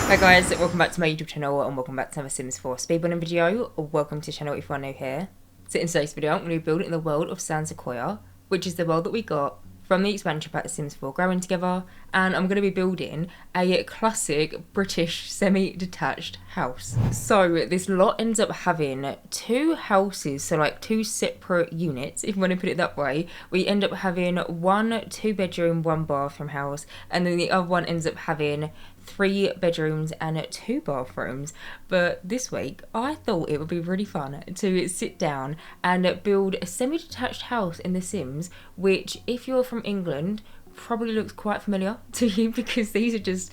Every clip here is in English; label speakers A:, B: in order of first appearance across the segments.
A: Hi guys, welcome back to my YouTube channel and welcome back to another Sims 4 speedrunning video, or welcome to the channel if you are new here. So in today's video I'm going to be building the world of Sequoia, which is the world that we got from the expansion pack of Sims 4 Growing Together, and I'm going to be building a classic British semi-detached house. So this lot ends up having two houses, so like two separate units, if you want to put it that way. We end up having one 2-bedroom, 1-bathroom house, and then the other one ends up having 3 bedrooms and 2 bathrooms. But this week I thought it would be really fun to sit down and build a semi-detached house in The Sims, which if you're from England probably looks quite familiar to you, because these are just,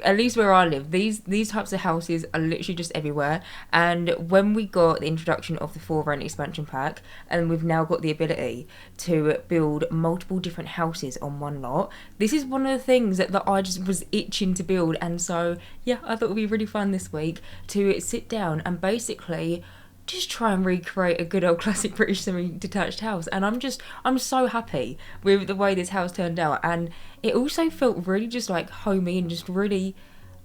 A: at least where I live, these types of houses are literally just everywhere. And when we got the introduction of the 4 rent expansion pack, and we've now got the ability to build multiple different houses on one lot, this is one of the things that I just was itching to build. And so yeah, I thought it would be really fun this week to sit down and basically just try and recreate a good old classic British semi-detached house. And I'm so happy with the way this house turned out, and it also felt really just like homey and just really,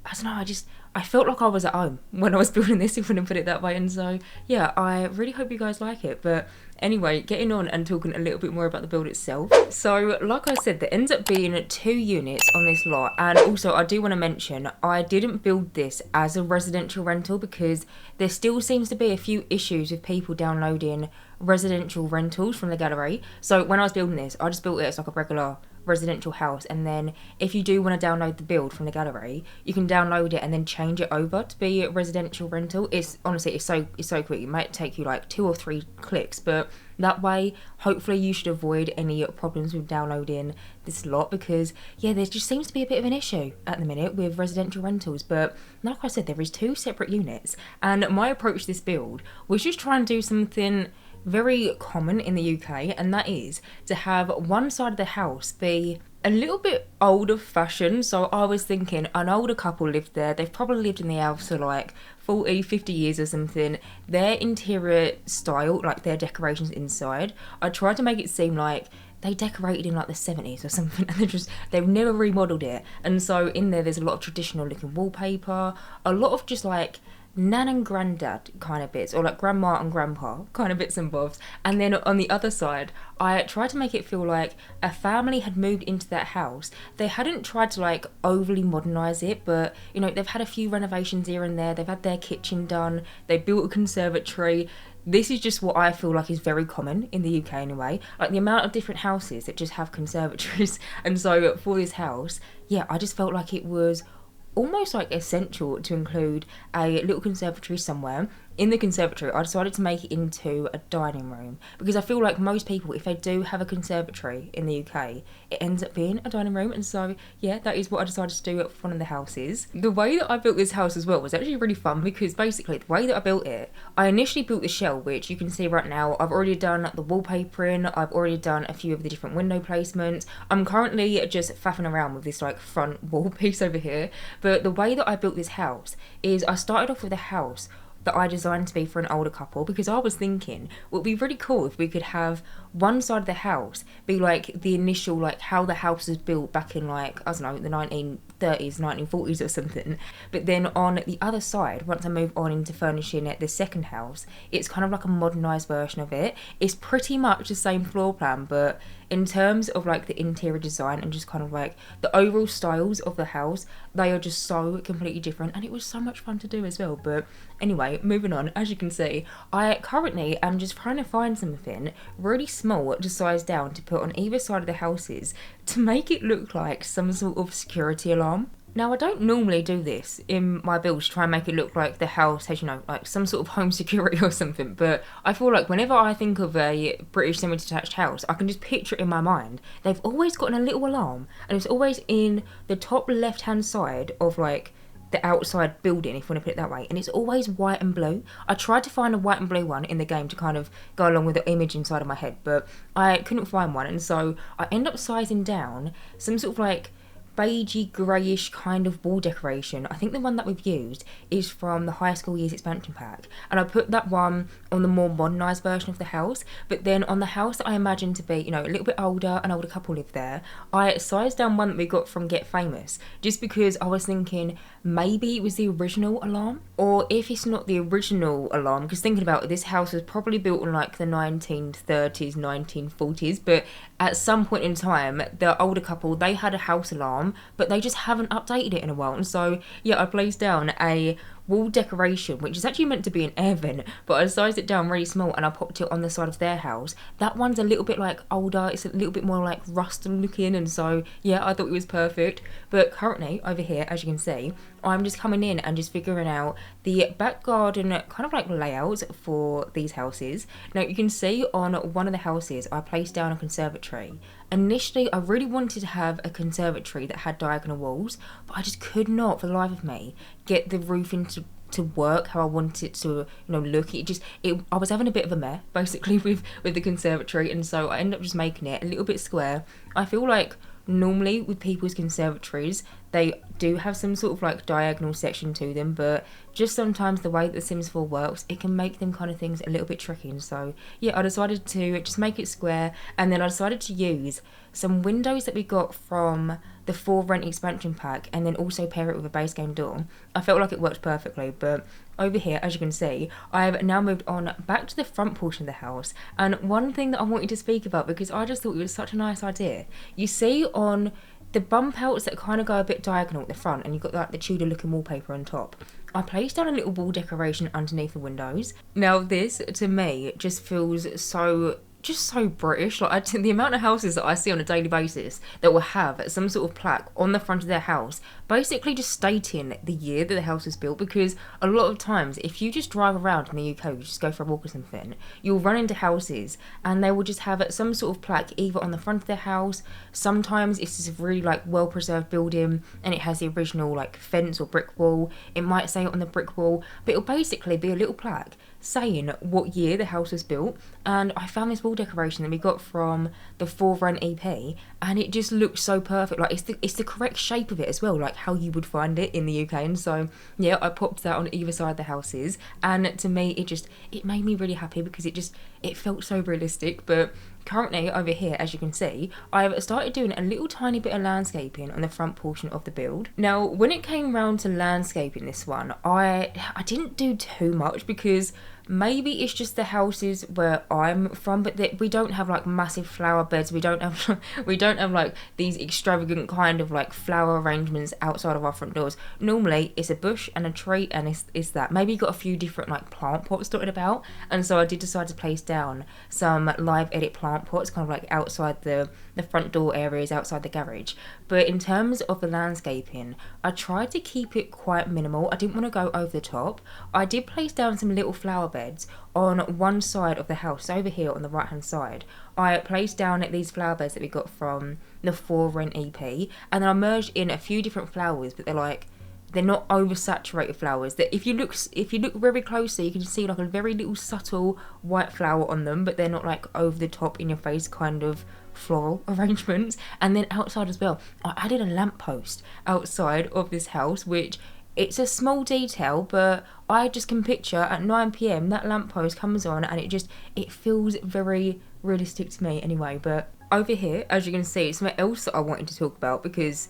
A: I don't know, I felt like I was at home when I was building this, if you want to put it that way. And so yeah, I really hope you guys like it. But anyway, getting on and talking a little bit more about the build itself. So like I said, there ends up being 2 units on this lot. And also I do want to mention, I didn't build this as a residential rental because there still seems to be a few issues with people downloading residential rentals from the gallery. So when I was building this, I just built it as like a regular residential house, and then if you do want to download the build from the gallery, you can download it and then change it over to be a residential rental. It's honestly, it's so quick. It might take you like 2 or 3 clicks, but that way hopefully you should avoid any problems with downloading this lot, because yeah, there just seems to be a bit of an issue at the minute with residential rentals. But like I said, there is 2 separate units, and my approach to this build was just try and do something very common in the UK, and that is to have one side of the house be a little bit older fashioned. So I was thinking an older couple lived there. They've probably lived in the house for like 40-50 years or something. Their interior style, like their decorations inside, I tried to make it seem like they decorated in like the 70s or something, and they've never remodeled it. And so in there's a lot of traditional looking wallpaper, a lot of just like nan and granddad kind of bits, or like grandma and grandpa kind of bits and bobs. And then on the other side, I tried to make it feel like a family had moved into that house. They hadn't tried to like overly modernise it, but you know, they've had a few renovations here and there. They've had their kitchen done, they built a conservatory. This is just what I feel like is very common in the UK anyway, like the amount of different houses that just have conservatories. And so for this house, yeah, I just felt like it was almost like essential to include a little conservatory somewhere. In the conservatory, I decided to make it into a dining room, because I feel like most people, if they do have a conservatory in the UK, it ends up being a dining room. And so yeah, that is what I decided to do at one of the houses. The way that I built this house as well was actually really fun, because basically the way that I built it, I initially built the shell, which you can see right now. I've already done the wallpapering, I've already done a few of the different window placements. I'm currently just faffing around with this like front wall piece over here. But the way that I built this house is I started off with a house that I designed to be for an older couple, because I was thinking it would be really cool if we could have one side of the house be like the initial, like how the house was built back in like, I don't know, the 1930s, 1940s or something. But then on the other side, once I move on into furnishing it, the second house, it's kind of like a modernised version of it. It's pretty much the same floor plan, but in terms of like the interior design and just kind of like the overall styles of the house, they are just so completely different, and it was so much fun to do as well. But anyway, moving on, as you can see, I currently am just trying to find something really small to size down to put on either side of the houses to make it look like some sort of security alarm. Now, I don't normally do this in my builds, try and make it look like the house has, you know, like some sort of home security or something, but I feel like whenever I think of a British semi-detached house, I can just picture it in my mind. They've always got a little alarm, and it's always in the top left-hand side of like the outside building, if you want to put it that way, and it's always white and blue. I tried to find a white and blue one in the game to kind of go along with the image inside of my head, but I couldn't find one, and so I end up sizing down some sort of like beigey greyish kind of wall decoration. I think the one that we've used is from the high school years expansion pack, and I put that one on the more modernised version of the house. But then on the house that I imagine to be, you know, a little bit older, an older couple lived there, I sized down one that we got from Get Famous, just because I was thinking maybe it was the original alarm, or if it's not the original alarm, because thinking about it, this house was probably built in like the 1930s, 1940s, but at some point in time, the older couple, they had a house alarm, but they just haven't updated it in a while. And so, yeah, I placed down a wall decoration, which is actually meant to be an air vent, but I sized it down really small and I popped it on the side of their house. That one's a little bit like older, it's a little bit more like rusted looking, and so yeah, I thought it was perfect. But currently over here, as you can see, I'm just coming in and just figuring out the back garden kind of like layouts for these houses. Now you can see on one of the houses I placed down a conservatory. Initially I really wanted to have a conservatory that had diagonal walls, but I just could not for the life of me get the roofing to work how I wanted it to, you know, look. I was having a bit of a mess basically with the conservatory, and so I ended up just making it a little bit square. I feel like normally with people's conservatories they do have some sort of like diagonal section to them, but just sometimes the way that The Sims 4 works, it can make them kind of things a little bit tricky. And so yeah, I decided to just make it square, and then I decided to use some windows that we got from the For Rent expansion pack, and then also pair it with a base game door. I felt like it worked perfectly. But over here, as you can see, I have now moved on back to the front portion of the house, and one thing that I wanted to speak about, because I just thought it was such a nice idea, you see on the bump outs that kind of go a bit diagonal at the front, and you've got like the Tudor looking wallpaper on top, I placed down a little wall decoration underneath the windows. Now this to me just feels so British. Like the amount of houses that I see on a daily basis that will have some sort of plaque on the front of their house basically just stating the year that the house was built, because a lot of times if you just drive around in the UK, you just go for a walk or something, you'll run into houses and they will just have some sort of plaque either on the front of their house. Sometimes it's just a really like well preserved building and it has the original like fence or brick wall. It might say it on the brick wall, but it'll basically be a little plaque saying what year the house was built. And I found this wall decoration that we got from the For Rent EP, and it just looks so perfect. Like it's the correct shape of it as well, like how you would find it in the UK. And so yeah, I popped that on either side of the houses, and to me it made me really happy because it felt so realistic. But currently over here, as you can see, I've started doing a little tiny bit of landscaping on the front portion of the build. Now when it came round to landscaping this one, I didn't do too much, because maybe it's just the houses where I'm from, but we don't have like massive flower beds. We don't have like these extravagant kind of like flower arrangements outside of our front doors. Normally it's a bush and a tree, and it's that. Maybe you got a few different like plant pots dotted about, and so I did decide to place down some live edit plant pots kind of like outside the front door areas, outside the garage. But in terms of the landscaping, I tried to keep it quite minimal. I didn't want to go over the top. I did place down some little flower beds on one side of the house. Over here on the right hand side, I placed down these flower beds that we got from the For Rent EP, and then I merged in a few different flowers, but they're not oversaturated flowers. That if you look very closely, you can see like a very little subtle white flower on them, but they're not like over the top in your face kind of floral arrangements. And then outside as well, I added a lamppost outside of this house, which it's a small detail, but I just can picture at 9 PM that lamppost comes on and it feels very realistic to me anyway. But over here, as you can see, it's something else that I wanted to talk about, because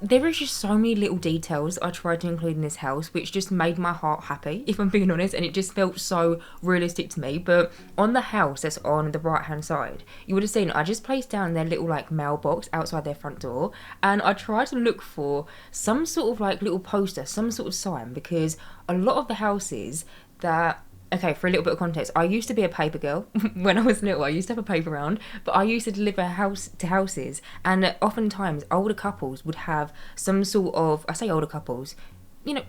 A: there is just so many little details I tried to include in this house which just made my heart happy, if I'm being honest, and it just felt so realistic to me. But on the house that's on the right hand side, you would have seen I just placed down their little like mailbox outside their front door, and I tried to look for some sort of like little poster, some sort of sign, because a lot of the houses that okay, for a little bit of context, I used to be a paper girl when I was little. I used to have a paper round, but I used to deliver houses, and oftentimes older couples would have some sort of, I say older couples, you know,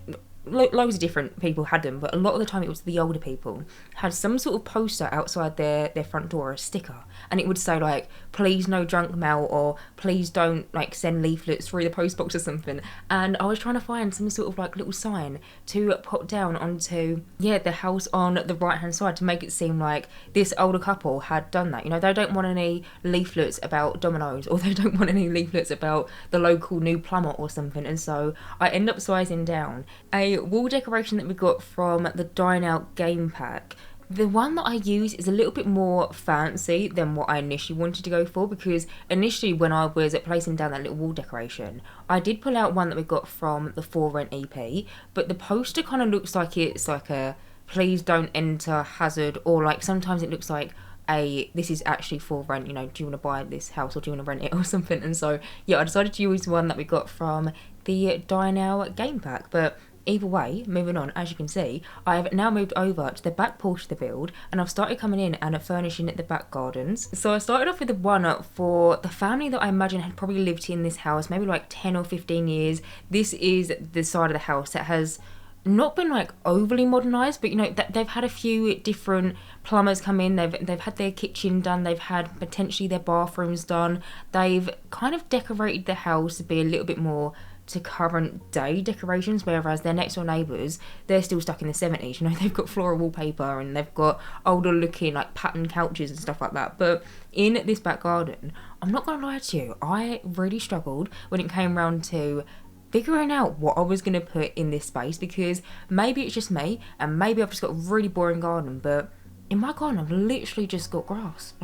A: loads of different people had them, but a lot of the time it was the older people, had some sort of poster outside their front door, or a sticker, and it would say like, please no drunk mail, or please don't like send leaflets through the post box or something. And I was trying to find some sort of like little sign to put down onto the house on the right hand side to make it seem like this older couple had done that. You know, they don't want any leaflets about Domino's, or they don't want any leaflets about the local new plumber or something. And so I end up sizing down a wall decoration that we got from the Dine Out game pack. The one that I use is a little bit more fancy than what I initially wanted to go for, because initially when I was placing down that little wall decoration, I did pull out one that we got from the For Rent EP, but the poster kind of looks like it's like a please don't enter hazard, or like sometimes it looks like this is actually for rent, you know, do you want to buy this house or do you want to rent it or something. And so I decided to use one that we got from the Dine Out game pack. But either way, moving on, as you can see, I've now moved over to the back porch of the build, and I've started coming in and furnishing the back gardens. So I started off with the one for the family that I imagine had probably lived in this house maybe like 10 or 15 years. This is the side of the house that has not been like overly modernised, but you know, they've had a few different plumbers come in, they've had their kitchen done, they've had potentially their bathrooms done, they've kind of decorated the house to be a little bit more to current day decorations, whereas their next door neighbours, they're still stuck in the 70s. You know, they've got floral wallpaper and they've got older looking like patterned couches and stuff like that. But in this back garden, I'm not gonna lie to you, I really struggled when it came round to figuring out what I was going to put in this space, because maybe it's just me and maybe I've just got a really boring garden, but in my garden I've literally just got grass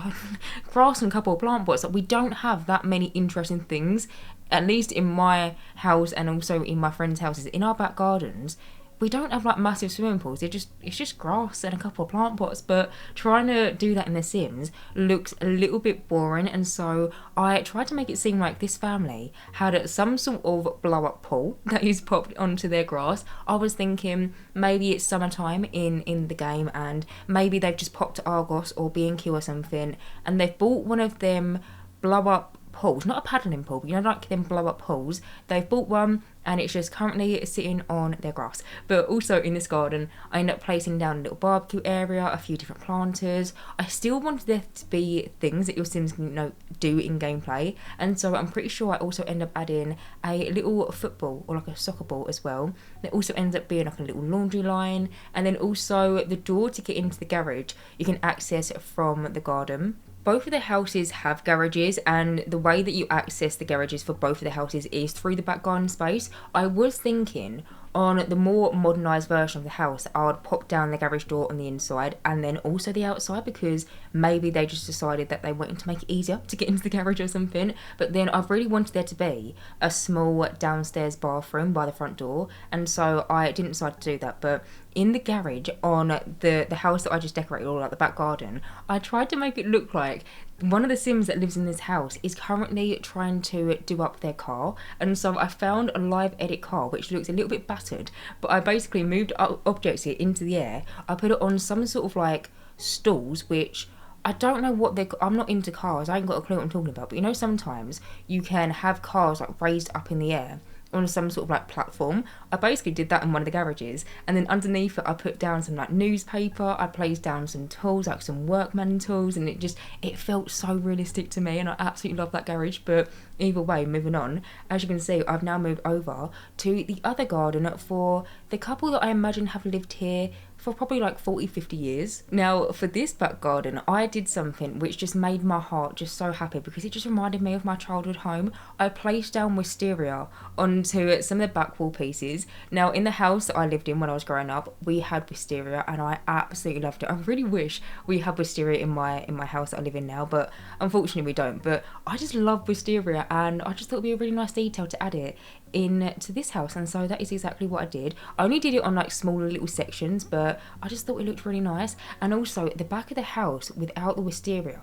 A: grass and a couple of plant pots. Like, we don't have that many interesting things, at least in my house and also in my friends' houses. In our back gardens we don't have like massive swimming pools, it's just grass and a couple of plant pots. But trying to do that in The Sims looks a little bit boring, and so I tried to make it seem like this family had some sort of blow up pool that is popped onto their grass. I was thinking maybe it's summertime in the game, and maybe they've just popped Argos or B&Q or something, and they've bought one of them blow up pools, not a paddling pool, but you know, like them blow up pools. They've bought one and it's just currently sitting on their grass. But also in this garden I ended up placing down a little barbecue area, a few different planters. I still wanted there to be things that your Sims can, you know, do in gameplay, and so I'm pretty sure I also end up adding a little football or like a soccer ball as well. It also ends up being like a little laundry line, and then also the door to get into the garage you can access from the garden. Both of the houses have garages, and the way that you access the garages for both of the houses is through the back garden space. I was thinking on the more modernised version of the house I would pop down the garage door on the inside and then also the outside, because maybe they just decided that they wanted to make it easier to get into the garage or something. But then I've really wanted there to be a small downstairs bathroom by the front door, and so I didn't decide to do that. But in the garage on the house that I just decorated, all like the back garden, I tried to make it look like one of the Sims that lives in this house is currently trying to do up their car, and so I found a live edit car which looks a little bit battered, but I basically moved objects here into the air. I put it on some sort of like stools, which I don't know what I'm not into cars, I ain't got a clue what I'm talking about, but you know, sometimes you can have cars like raised up in the air on some sort of like platform. I basically did that in one of the garages, and then underneath it I put down some like newspaper, I placed down some tools, like some workman tools, and it felt so realistic to me, and I absolutely love that garage. But either way, moving on, as you can see, I've now moved over to the other garden for the couple that I imagine have lived here for probably like 40-50 years. Now for this back garden I did something which just made my heart just so happy, because it just reminded me of my childhood home. I placed down wisteria onto some of the back wall pieces. Now in the house that I lived in when I was growing up, we had wisteria and I absolutely loved it. I really wish we had wisteria in my house that I live in now, but unfortunately we don't. But I just love wisteria, and I just thought it'd be a really nice detail to add it in to this house, and so that is exactly what I did. I only did it on like smaller little sections, but I just thought it looked really nice. And also at the back of the house without the wisteria,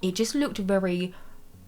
A: it just looked very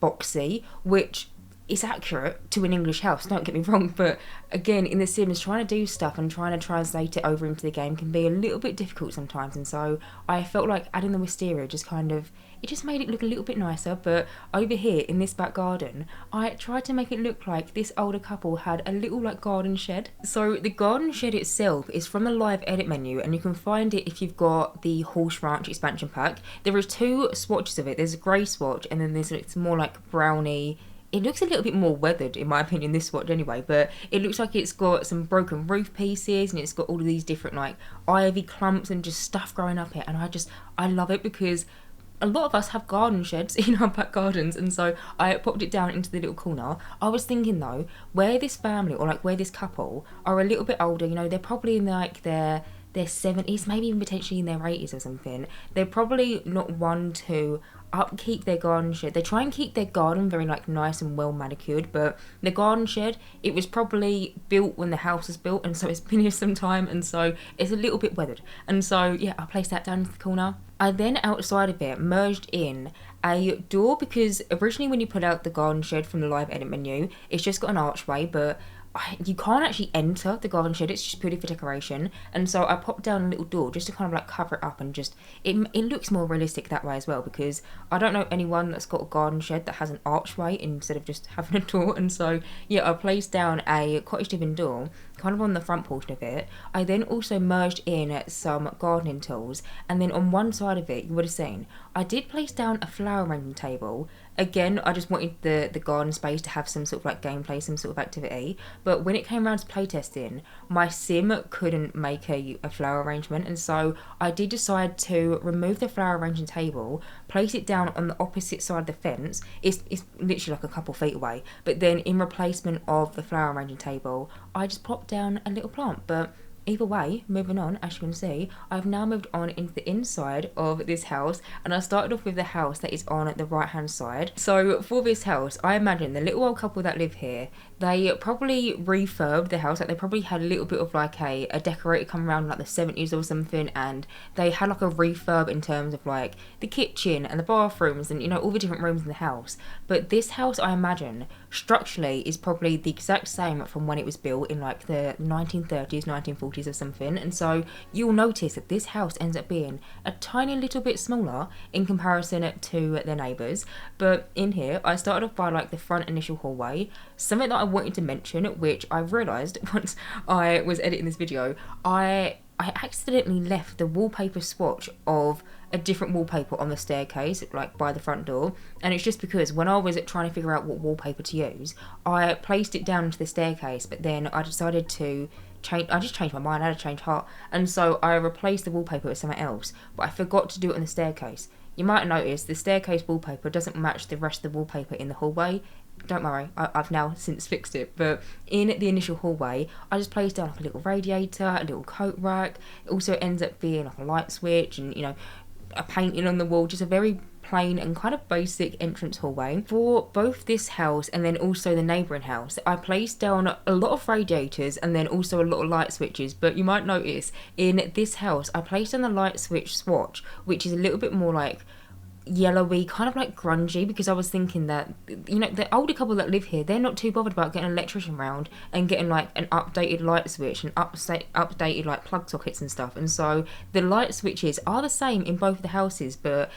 A: boxy, which it's accurate to an English house, don't get me wrong, but again, in The Sims, trying to do stuff and trying to translate it over into the game can be a little bit difficult sometimes, and so I felt like adding the wisteria just kind of, it just made it look a little bit nicer. But over here in this back garden, I tried to make it look like this older couple had a little like garden shed. So the garden shed itself is from the live edit menu, and you can find it if you've got the Horse Ranch expansion pack. There is 2 swatches of it. There's a grey swatch, and then there's it's more like browny. It looks a little bit more weathered, in my opinion, this swatch anyway, but it looks like it's got some broken roof pieces, and it's got all of these different like ivy clumps and just stuff growing up here, and I love it because a lot of us have garden sheds in our back gardens, and so I popped it down into the little corner. I was thinking though, where this family, or like where this couple are a little bit older, you know, they're probably in like their 70s, maybe even potentially in their 80s or something, they're probably not one to upkeep their garden shed. They try and keep their garden very like nice and well manicured, but the garden shed, it was probably built when the house was built, and so it's been here some time, and so it's a little bit weathered, and so yeah, I placed that down in the corner. I then outside of it merged in a door, because originally when you put out the garden shed from the live edit menu, it's just got an archway, but you can't actually enter the garden shed, it's just purely for decoration, and so I popped down a little door just to kind of like cover it up, and just it looks more realistic that way as well, because I don't know anyone that's got a garden shed that has an archway instead of just having a door. And so yeah, I placed down a Cottage Living door kind of on the front portion of it. I then also merged in some gardening tools, and then on one side of it, you would have seen, I did place down a flower arranging table. Again, I just wanted the garden space to have some sort of like gameplay, some sort of activity, but when it came around to playtesting, my sim couldn't make a flower arrangement, and so I did decide to remove the flower arranging table, place it down on the opposite side of the fence. It's literally like a couple feet away, but then in replacement of the flower arranging table, I just plopped down a little plant. But either way, moving on, as you can see, I've now moved on into the inside of this house, and I started off with the house that is on the right hand side. So for this house, I imagine the little old couple that live here, they probably refurbed the house, like they probably had a little bit of like a decorator come around like the 70s or something, and they had like a refurb in terms of like the kitchen and the bathrooms and, you know, all the different rooms in the house. But this house, I imagine, structurally is probably the exact same from when it was built in like the 1930s, 1940s or something, and so you'll notice that this house ends up being a tiny little bit smaller in comparison to their neighbours. But in here, I started off by like the front initial hallway. Something that I wanted to mention, which I realised once I was editing this video, I accidentally left the wallpaper swatch of a different wallpaper on the staircase, like by the front door, and it's just because when I was trying to figure out what wallpaper to use, I placed it down into the staircase, but then I decided to I just changed my mind, I had a change heart, and so I replaced the wallpaper with something else, but I forgot to do it on the staircase. You might notice the staircase wallpaper doesn't match the rest of the wallpaper in the hallway. Don't worry, I've now since fixed it, but in the initial hallway, I just placed down like a little radiator, a little coat rack. It also ends up being like a light switch and, you know, a painting on the wall, just a very plain and kind of basic entrance hallway. For both this house and then also the neighbouring house, I placed down a lot of radiators and then also a lot of light switches, but you might notice in this house, I placed down the light switch swatch, which is a little bit more like yellowy, kind of like grungy, because I was thinking that, you know, the older couple that live here, they're not too bothered about getting an electrician round and getting like an updated light switch and updated like plug sockets and stuff, and so the light switches are the same in both the houses, but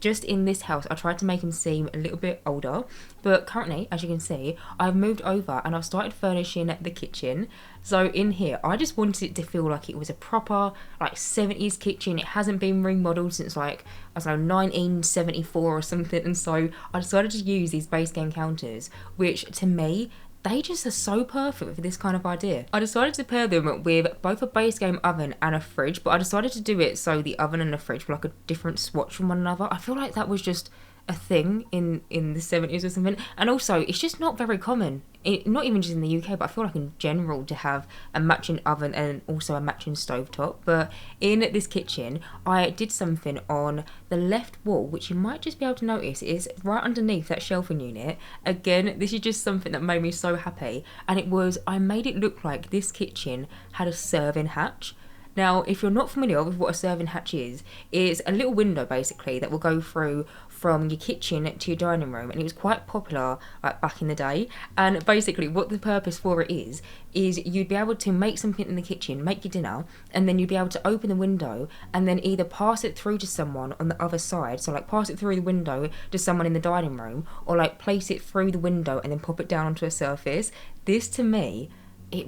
A: just in this house, I tried to make them seem a little bit older. But currently, as you can see, I've moved over and I've started furnishing the kitchen. So in here, I just wanted it to feel like it was a proper, like 70s kitchen. It hasn't been remodeled since like, I don't know, 1974 or something. And so I decided to use these base game counters, which to me, they just are so perfect for this kind of idea. I decided to pair them with both a base game oven and a fridge, but I decided to do it so the oven and the fridge were like a different swatch from one another. I feel like that was just a thing in the 70s or something, and also it's just not very common, not even just in the UK, but I feel like in general, to have a matching oven and also a matching stovetop. But in this kitchen, I did something on the left wall, which you might just be able to notice is right underneath that shelving unit. Again, this is just something that made me so happy, and it was, I made it look like this kitchen had a serving hatch. Now, if you're not familiar with what a serving hatch is, it's a little window basically that will go through from your kitchen to your dining room, and it was quite popular like back in the day. And basically what the purpose for it is you'd be able to make something in the kitchen, make your dinner, and then you'd be able to open the window and then either pass it through to someone on the other side, so like pass it through the window to someone in the dining room, or like place it through the window and then pop it down onto a surface. This to me, it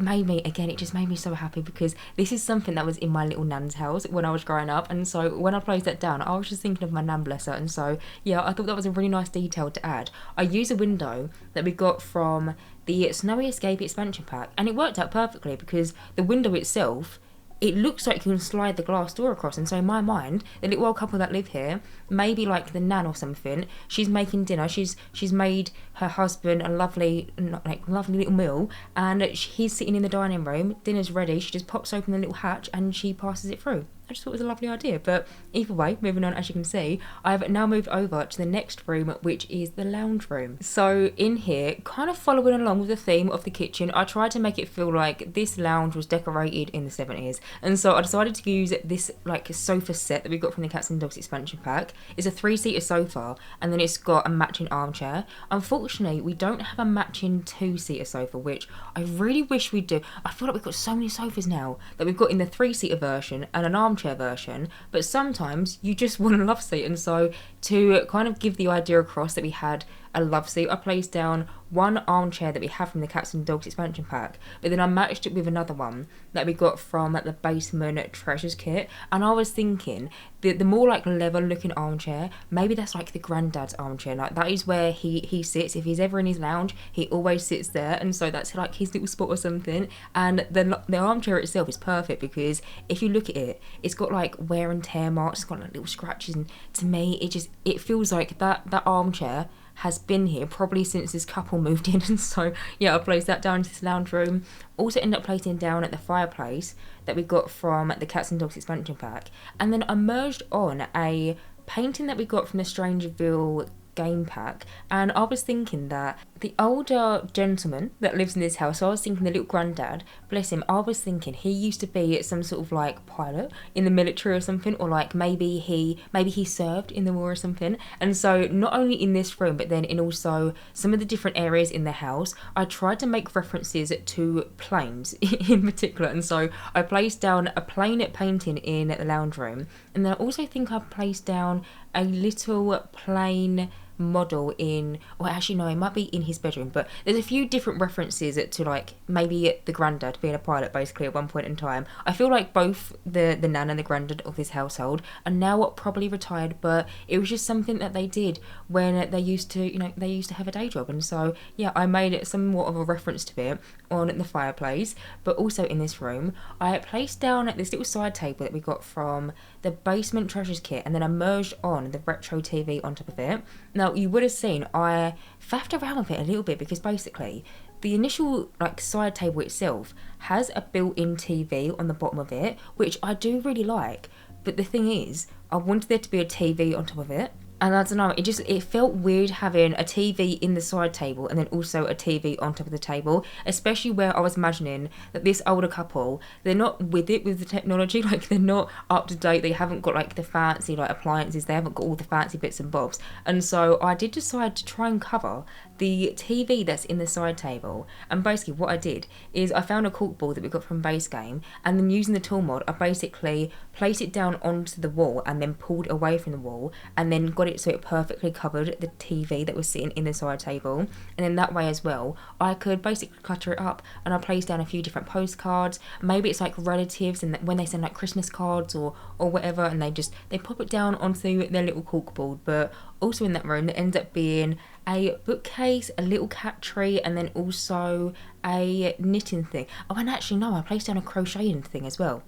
A: just made me so happy, because this is something that was in my little nan's house when I was growing up, and so when I placed that down I was just thinking of my nan, bless her. And so yeah, I thought that was a really nice detail to add. I used a window that we got from the Snowy Escape expansion pack, and it worked out perfectly because the window itself, it looks like you can slide the glass door across. And so in my mind, the little old couple that live here, maybe like the nan or something, she's making dinner, she's made her husband a lovely little meal, and he's sitting in the dining room, dinner's ready, she just pops open the little hatch and she passes it through. I just thought it was a lovely idea. But either way, moving on, as you can see, I've now moved over to the next room, which is the lounge room. So in here, kind of following along with the theme of the kitchen, I tried to make it feel like this lounge was decorated in the 70s. And so I decided to use this like sofa set that we got from the Cats and Dogs expansion pack. It's a 3-seater sofa, and then it's got a matching armchair. Unfortunately, we don't have a matching 2-seater sofa, which I really wish we do. I feel like we've got so many sofas now that we've got in the 3-seater version and an armchair version, but sometimes you just want a love seat. And so to kind of give the idea across that we had a love seat, I placed down one armchair that we have from the Cats and Dogs expansion pack, but then I matched it with another one that we got from the Basement Treasures kit. And I was thinking the more like leather looking armchair, maybe that's like the granddad's armchair, like that is where he sits if he's ever in his lounge, he always sits there, and so that's like his little spot or something. And the armchair itself is perfect because if you look at it, it's got like wear and tear marks, it's got like little scratches, and to me it feels like that armchair has been here probably since this couple moved in. And so yeah, I placed that down into this lounge room. Also ended up placing down at the fireplace that we got from the Cats and Dogs expansion pack, and then I merged on a painting that we got from the StrangerVille game pack. And I was thinking that the older gentleman that lives in this house, so I was thinking the little granddad, bless him, I was thinking he used to be some sort of like pilot in the military or something, or like maybe he served in the war or something. And so not only in this room, but then in also some of the different areas in the house, I tried to make references to planes in particular. And so I placed down a plane painting in the lounge room, and then I also think I placed down a little plane model in, or actually no, it might be in his bedroom, but there's a few different references to like maybe the granddad being a pilot basically at one point in time. I feel like both the nan and the granddad of this household are now probably retired, but it was just something that they did when they used to have a day job. And so yeah, I made it somewhat of a reference to it on the fireplace. But also in this room, I placed down this little side table that we got from the Basement Treasures kit, and then I merged on the retro TV on top of it. Now you would have seen I faffed around with it a little bit, because basically the initial like side table itself has a built-in TV on the bottom of it, which I do really like. But the thing is, I wanted there to be a TV on top of it. And I don't know, it felt weird having a TV in the side table and then also a TV on top of the table, especially where I was imagining that this older couple, they're not with the technology, like they're not up to date, they haven't got like the fancy like appliances, they haven't got all the fancy bits and bobs. And so I did decide to try and cover the TV that's in the side table. And basically what I did is I found a corkboard that we got from Base Game, and then using the tool mod, I basically placed it down onto the wall and then pulled away from the wall, and then got it so it perfectly covered the TV that was sitting in the side table. And then that way as well, I could basically clutter it up, and I placed down a few different postcards. Maybe it's like relatives, and when they send like Christmas cards or whatever, and they pop it down onto their little corkboard. But also in that room, there ends up being a bookcase, a little cat tree, and then also a knitting thing. Oh, and actually no, I placed down a crocheting thing as well.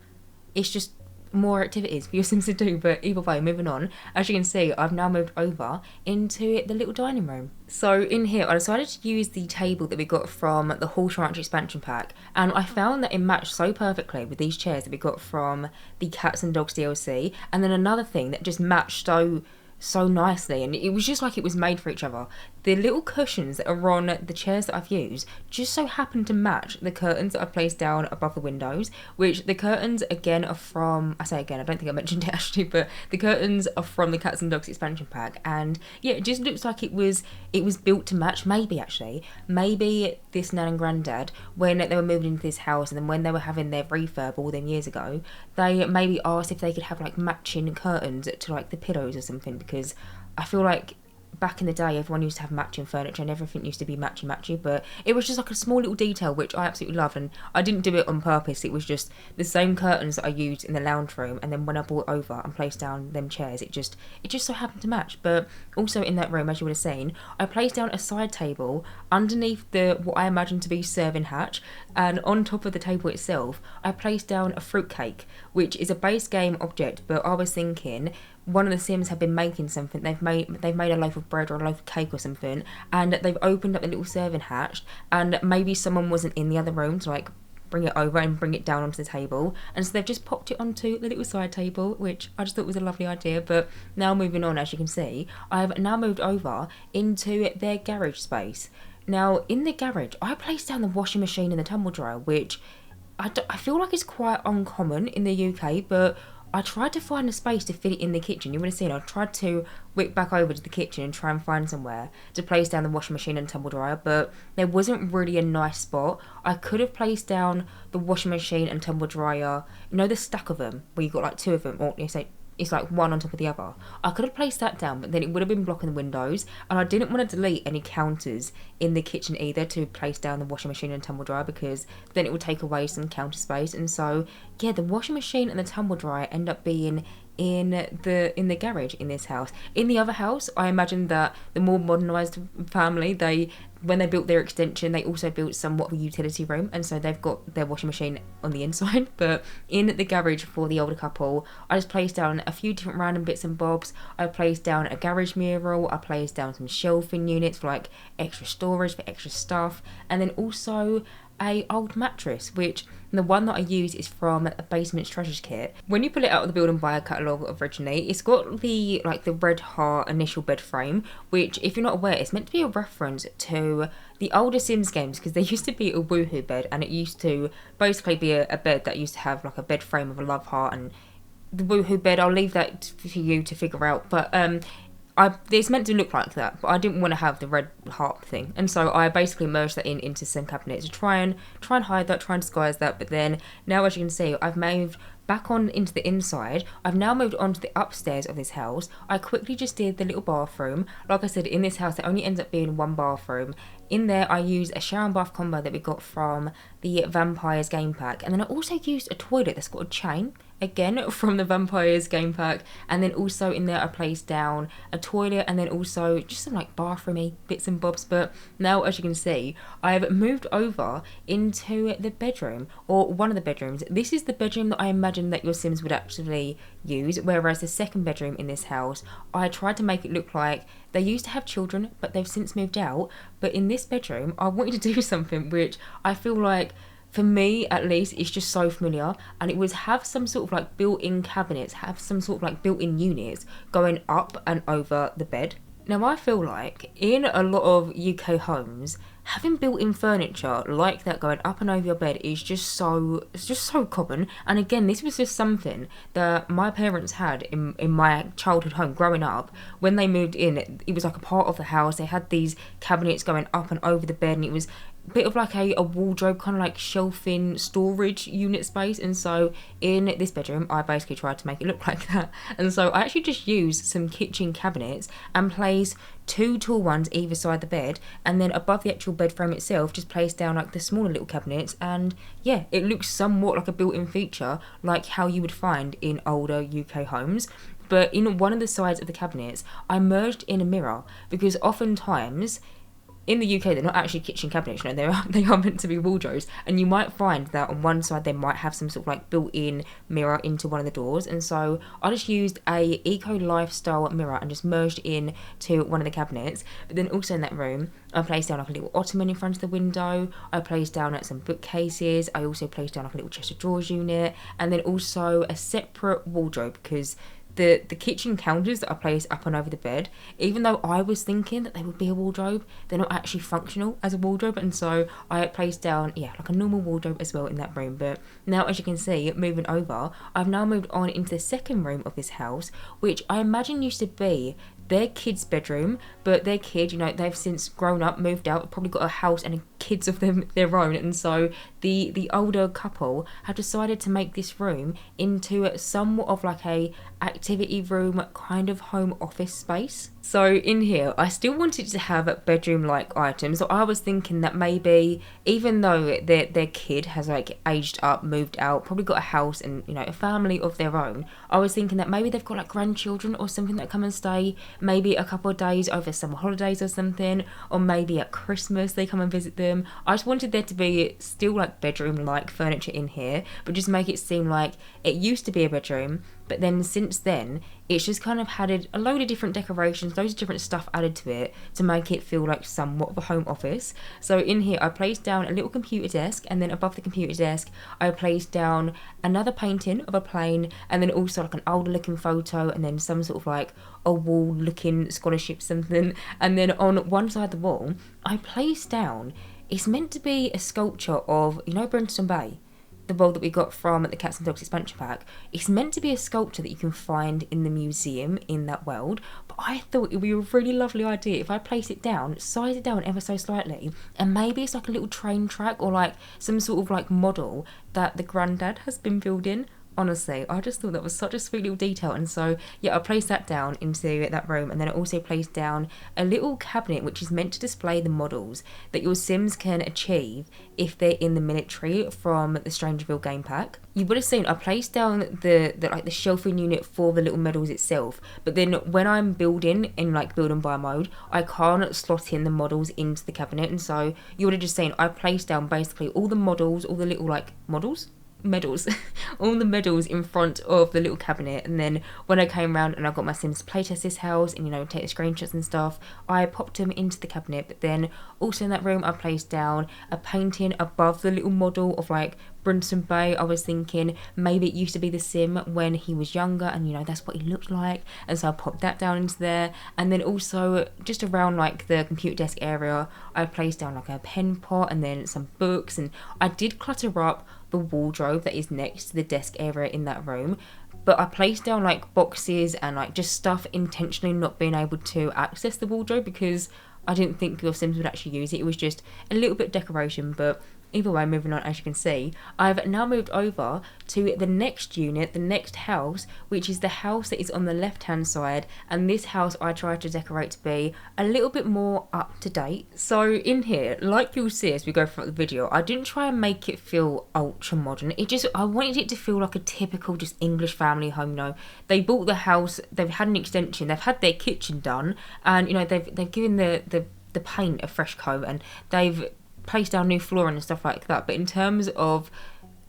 A: It's just more activities for your Sims to do. But either way, moving on, as you can see, I've now moved over into the little dining room. So in here, I decided to use the table that we got from the Horse Ranch expansion pack, and I found that it matched so perfectly with these chairs that we got from the Cats and Dogs DLC. And then another thing that just matched so so nicely, and it was just like it was made for each other. The little cushions that are on the chairs that I've used just so happen to match the curtains that I've placed down above the windows, which the curtains again are from, I say again, I don't think I mentioned it actually, but the curtains are from the Cats and Dogs expansion pack, and yeah, it just looks like it was built to match. Maybe this nan and granddad, when they were moving into this house and then when they were having their refurb all them years ago, they maybe asked if they could have like matching curtains to like the pillows or something, because I feel like back in the day everyone used to have matching furniture and everything used to be matchy, but it was just like a small little detail which I absolutely loved, and I didn't do it on purpose. It was just the same curtains that I used in the lounge room, and then when I brought over and placed down them chairs, it just so happened to match. But also in that room, as you would have seen, I placed down a side table underneath the what I imagine to be serving hatch, and on top of the table itself I placed down a fruitcake, which is a base game object, but I was thinking one of the Sims have been making something. They've made a loaf of bread or a loaf of cake or something, and they've opened up the little serving hatch, and maybe someone wasn't in the other room to like bring it over and bring it down onto the table, and so they've just popped it onto the little side table, which I just thought was a lovely idea. But now moving on, as you can see, I've now moved over into their garage space. Now in the garage I placed down the washing machine and the tumble dryer, which I feel like it's quite uncommon in the UK, but I tried to find a space to fit it in the kitchen. You would have seen I tried to whip back over to the kitchen and try and find somewhere to place down the washing machine and tumble dryer, but there wasn't really a nice spot. I could have placed down the washing machine and tumble dryer, you know the stack of them where you got like two of them, or you say it's like one on top of the other. I could have placed that down, but then it would have been blocking the windows, and I didn't want to delete any counters in the kitchen either to place down the washing machine and tumble dryer, because then it would take away some counter space. And so yeah, the washing machine and the tumble dryer end up being in the garage in this house. In the other house, I imagine that the more modernised family, when they built their extension, they also built somewhat of a utility room, and so they've got their washing machine on the inside. But in the garage for the older couple, I just placed down a few different random bits and bobs. I placed down a garage mural, I placed down some shelving units for like extra storage for extra stuff, and then also a old mattress, which the one that I use is from a Basement's Treasures kit. When you pull it out of the build and buy a catalogue originally, it's got the red heart initial bed frame, which if you're not aware, it's meant to be a reference to the older Sims games, because there used to be a woohoo bed, and it used to basically be a bed that used to have like a bed frame of a love heart. And the woohoo bed, I'll leave that for you to figure out, but it's meant to look like that, but I didn't want to have the red heart thing, and so I basically merged that into some cabinets to try and hide that, try and disguise that. But then now, as you can see, I've moved back on into the inside. I've now moved on to the upstairs of this house. I quickly just did the little bathroom. Like I said, in this house, there only ends up being one bathroom. In there, I used a shower and bath combo that we got from the Vampires game pack, and then I also used a toilet that's got a chain, again from the Vampires game pack. And then also in there I placed down a toilet, and then also just some like bathroomy bits and bobs. But now, as you can see, I've moved over into the bedroom, or one of the bedrooms. This is the bedroom that I imagine that your Sims would actually use, whereas the second bedroom in this house, I tried to make it look like they used to have children but they've since moved out. But in this bedroom I wanted to do something which I feel like, for me at least, it's just so familiar, and it was have some sort of like built-in cabinets, have some sort of like built-in units going up and over the bed. Now I feel like in a lot of UK homes, having built-in furniture like that going up and over your bed is just so common. And again, this was just something that my parents had in my childhood home growing up. When they moved in, it was like a part of the house. They had these cabinets going up and over the bed, and it was a bit of like a wardrobe, kind of like shelving storage unit space. And so in this bedroom I basically tried to make it look like that, and so I actually just used some kitchen cabinets and placed two tall ones either side the bed, and then above the actual bed frame itself just placed down like the smaller little cabinets. And yeah, it looks somewhat like a built-in feature, like how you would find in older UK homes. But in one of the sides of the cabinets I merged in a mirror, because oftentimes in the UK, they're not actually kitchen cabinets, you know, they are meant to be wardrobes, and you might find that on one side they might have some sort of like built-in mirror into one of the doors. And so I just used a eco lifestyle mirror and just merged in to one of the cabinets. But then also in that room, I placed down like a little ottoman in front of the window. I placed down like some bookcases. I also placed down like a little chest of drawers unit, and then also a separate wardrobe, because the kitchen counters that I placed up and over the bed, even though I was thinking that they would be a wardrobe, they're not actually functional as a wardrobe, and so I placed down, like a normal wardrobe as well in that room. But now, as you can see, moving over, I've now moved on into the second room of this house, which I imagine used to be their kid's bedroom, but their kid, they've since grown up, moved out, probably got a house and kids of their own, and so the older couple have decided to make this room into somewhat of like a activity room, kind of home office space. So in here, I still wanted to have bedroom-like items. So I was thinking that maybe, even though their kid has like aged up, moved out, probably got a house and a family of their own, I was thinking that maybe they've got like grandchildren or something that come and stay, maybe a couple of days over summer holidays or something, or maybe at Christmas they come and visit them. I just wanted there to be still like bedroom-like furniture in here, but just make it seem like it used to be a bedroom, but then since then it's just kind of had a load of different decorations, loads of different stuff added to it to make it feel like somewhat of a home office. So in here I placed down a little computer desk, and then above the computer desk I placed down another painting of a plane, and then also like an older looking photo, and then some sort of like a wall looking scholarship something. And then on one side of the wall I placed down, it's meant to be a sculpture of, Brenton Bay, the world that we got from the Cats and Dogs expansion pack. It's meant to be a sculpture that you can find in the museum in that world, but I thought it would be a really lovely idea if I place it down, size it down ever so slightly, and maybe it's like a little train track or like some sort of like model that the granddad has been building. Honestly, I just thought that was such a sweet little detail, and so I placed that down into that room, and then I also placed down a little cabinet which is meant to display the models that your Sims can achieve if they're in the military from the StrangerVille game pack. You would have seen I placed down the shelving unit for the little medals itself, but then when I'm building in like build and buy mode, I can't slot in the models into the cabinet, and so you would have just seen I placed down basically all the models, all the little like medals all the medals in front of the little cabinet. And then when I came around and I got my Sims to playtest this house and take the screenshots and stuff, I popped them into the cabinet. But then also in that room I placed down a painting above the little model of like Brinson Bay. I was thinking maybe it used to be the Sim when he was younger, and that's what he looked like, and so I popped that down into there. And then also just around like the computer desk area I placed down like a pen pot and then some books, and I did clutter up the wardrobe that is next to the desk area in that room, but I placed down like boxes and like just stuff intentionally not being able to access the wardrobe because I didn't think your Sims would actually use it. It was just a little bit of decoration. But either way, moving on, as you can see, I've now moved over to the next unit, the next house, which is the house that is on the left hand side, and this house I tried to decorate to be a little bit more up to date. So in here, like you'll see as we go through the video, I didn't try and make it feel ultra modern. I wanted it to feel like a typical just English family home. They bought the house, they've had an extension, they've had their kitchen done, and they've given the paint a fresh coat, and they've placed down new flooring and stuff like that. But in terms of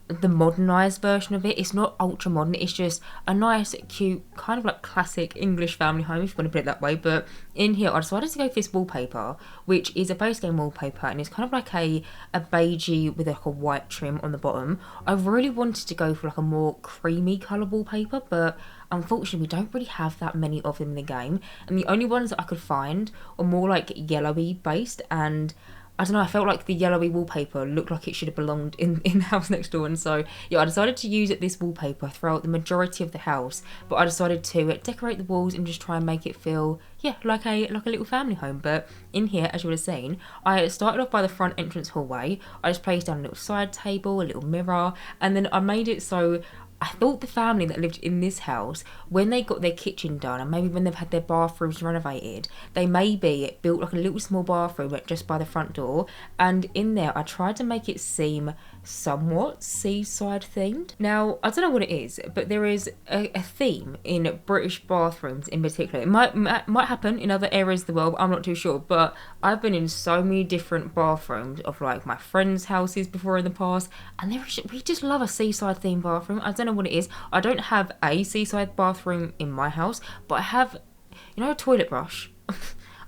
A: the modernised version of it, it's not ultra modern, it's just a nice cute kind of like classic English family home, if you want to put it that way. But in here I decided to go for this wallpaper, which is a base game wallpaper, and it's kind of like a beigey with like a white trim on the bottom. I really wanted to go for like a more creamy colour wallpaper, but unfortunately we don't really have that many of them in the game, and the only ones that I could find are more like yellowy based, and I don't know, I felt like the yellowy wallpaper looked like it should have belonged in the house next door, and so I decided to use this wallpaper throughout the majority of the house. But I decided to decorate the walls and just try and make it feel like a little family home. But in here, as you would have seen, I started off by the front entrance hallway. I just placed down a little side table, a little mirror, and then I made it so I thought the family that lived in this house, when they got their kitchen done and maybe when they've had their bathrooms renovated, they maybe built like a little small bathroom just by the front door, and in there I tried to make it seem somewhat seaside themed. Now, I don't know what it is, but there is a theme in British bathrooms in particular. It might happen in other areas of the world, I'm not too sure, but I've been in so many different bathrooms of like my friends' houses before in the past, and we just love a seaside themed bathroom. I don't know what it is. I don't have a seaside bathroom in my house, but I have, a toilet brush.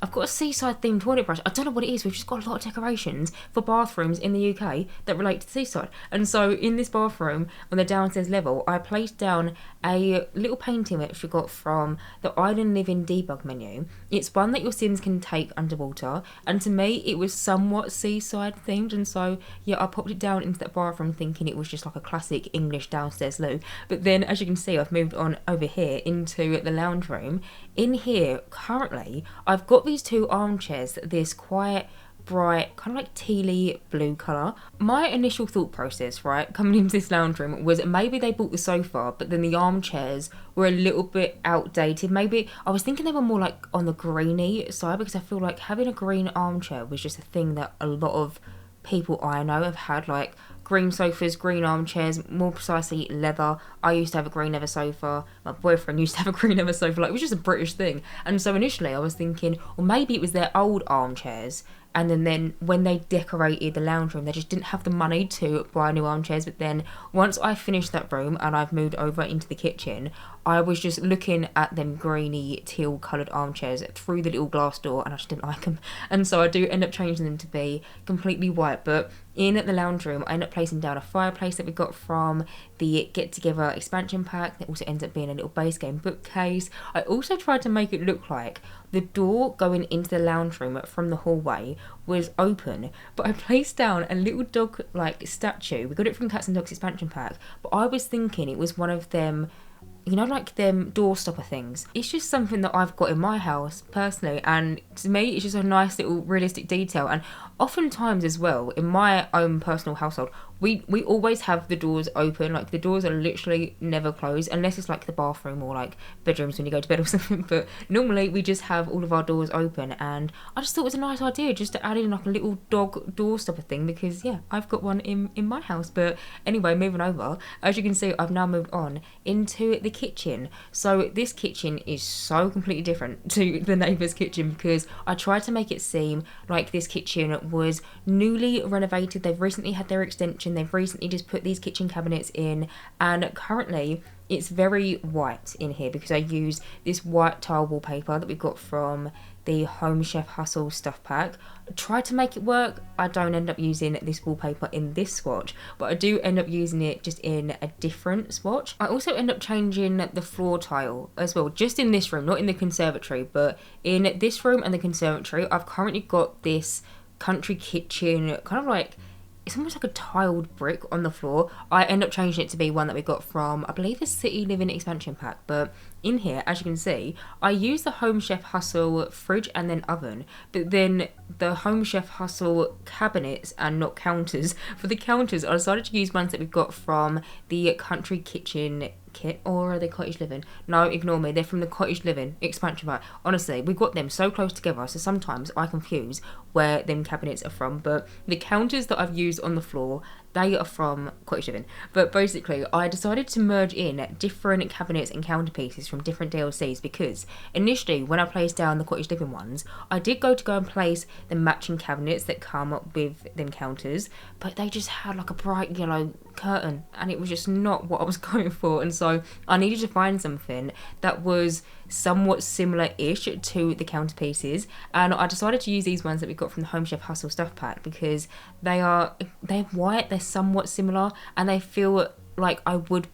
A: I've got a seaside themed toilet brush. I don't know what it is. We've just got a lot of decorations for bathrooms in the UK that relate to the seaside. And so in this bathroom on the downstairs level, I placed down a little painting which we got from the Island Living debug menu. It's one that your Sims can take underwater, and to me it was somewhat seaside themed, and so yeah, I popped it down into that bathroom thinking it was just like a classic English downstairs loo. But then, as you can see, I've moved on over here into the lounge room. In here currently I've got these two armchairs, this quite bright, kind of like tealy blue colour. My initial thought process, right, coming into this lounge room was maybe they bought the sofa, but then the armchairs were a little bit outdated. Maybe I was thinking they were more like on the greeny side, because I feel like having a green armchair was just a thing that a lot of people I know have had, like green sofas, green armchairs, more precisely leather. I used to have a green leather sofa. My boyfriend used to have a green leather sofa. Like, it was just a British thing. And so initially I was thinking, well, maybe it was their old armchairs, and then when they decorated the lounge room, they just didn't have the money to buy new armchairs. But then once I finished that room and I've moved over into the kitchen, I was just looking at them greeny teal coloured armchairs through the little glass door, and I just didn't like them. And so I do end up changing them to be completely white. But in the lounge room, I end up placing down a fireplace that we got from the Get Together expansion pack. That also ends up being a little base game bookcase. I also tried to make it look like the door going into the lounge room from the hallway was open, but I placed down a little dog like statue. We got it from Cats and Dogs expansion pack, but I was thinking it was one of them, you know, like them door stopper things. It's just something that I've got in my house personally, and to me it's just a nice little realistic detail. And oftentimes as well, in my own personal household, we always have the doors open. Like, the doors are literally never closed, unless it's like the bathroom or like bedrooms when you go to bed or something. But normally we just have all of our doors open, and I just thought it was a nice idea just to add in like a little dog door stopper thing, because yeah, I've got one in my house. But anyway, moving over, as you can see, I've now moved on into the kitchen. So this kitchen is so completely different to the neighbour's kitchen, because I tried to make it seem like this kitchen was newly renovated. They've recently had their extension, they've recently just put these kitchen cabinets in, and currently it's very white in here because I use this white tile wallpaper that we got from the Home Chef Hustle stuff pack. I try to make it work. I don't end up using this wallpaper in this swatch, but I do end up using it just in a different swatch. I also end up changing the floor tile as well, just in this room, not in the conservatory, but in this room and the conservatory, I've currently got this country kitchen, kind of like, it's almost like a tiled brick on the floor. I end up changing it to be one that we got from, I believe, the City Living expansion pack. But in here, as you can see, I use the Home Chef Hustle fridge and then oven, but then the Home Chef Hustle cabinets and not counters. For the counters, I decided to use ones that we've got from the Country Kitchen kit, or are they Cottage Living? No, ignore me, they're from the Cottage Living expansion pack. Honestly, we've got them so close together, so sometimes I confuse where them cabinets are from. But the counters that I've used on the floor, they are from Cottage Living. But basically, I decided to merge in different cabinets and counterpieces from different DLCs, because initially when I placed down the Cottage Living ones, I did go and place the matching cabinets that come up with them counters, but they just had like a bright yellow curtain, and it was just not what I was going for. And so I needed to find something that was somewhat similar-ish to the counterpieces, and I decided to use these ones that we got from the Home Chef Hustle stuff pack, because they're white, they're somewhat similar, and they feel like I would